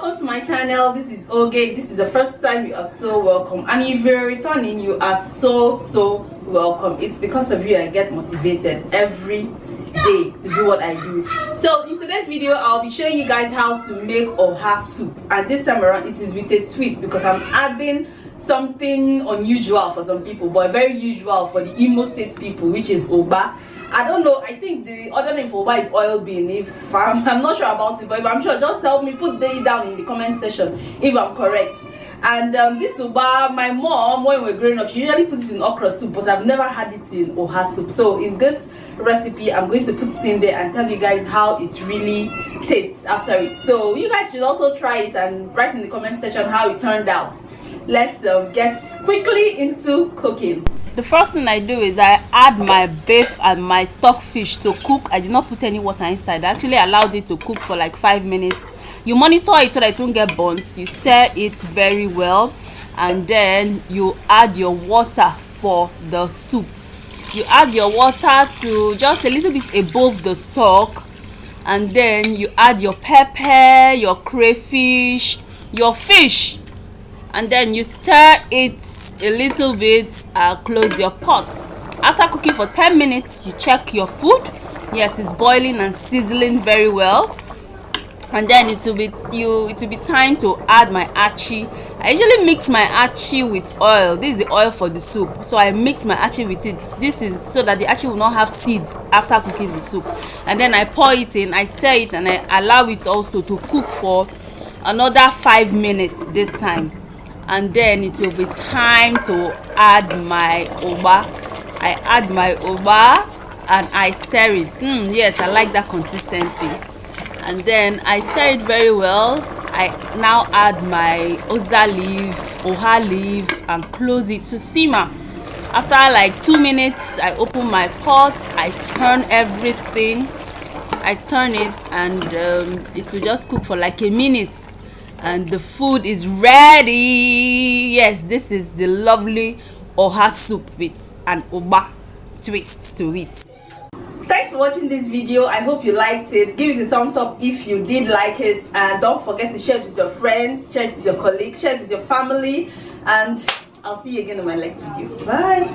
welcome to my channel. This is Oge. This is the first time, you are so welcome, and if you're returning, you are so welcome. It's because of you I get motivated every day to do what I do. So in today's video I'll be showing you guys how to make oha soup, and this time around it is with a twist because I'm adding something unusual for some people but very usual for the Imo State people, which is Ugba. I don't know, I think the other name for Ugba is oil bean. If I'm not sure about it, but if I'm sure, just help me, put it down in the comment section if I'm correct. And this Ugba, my mom, when we were growing up, she usually puts it in okra soup, but I've never had it in oha soup. So in this recipe I'm going to put it in there and tell you guys how it really tastes after it. So you guys should also try it and write in the comment section how it turned out. Let's get quickly into cooking. The first thing I do is I add my beef and my stockfish to cook. I did not put any water inside. I actually allowed it to cook for like 5 minutes. You monitor it so that it won't get burnt. You stir it very well, and then you add your water for the soup. You add your water to just a little bit above the stock, and then you add your pepper, your crayfish, your fish, and then you stir it a little bit and close your pot. After cooking for 10 minutes, you check your food. Yes, it's boiling and sizzling very well, and then it will be time to add my achi. I usually mix my achi with oil. This is the oil for the soup, so I mix my achi with it. This is so that the achi will not have seeds after cooking the soup. And then I pour it in, I stir it, and I allow it also to cook for another 5 minutes this time. And then it will be time to add my Ugba. I add my Ugba and I stir it. Yes, I like that consistency. And then I stir it very well. I now add my oha leaf and close it to simmer. After like 2 minutes, I open my pot, I turn everything. I turn it, and it will just cook for like a minute. And the food is ready. Yes, this is the lovely oha soup with an Ugba twist to it. Thanks for watching this video. I hope you liked it. Give it a thumbs up if you did like it, and don't forget to share it with your friends, share it with your colleagues, share it with your family, and I'll see you again in my next video. Bye.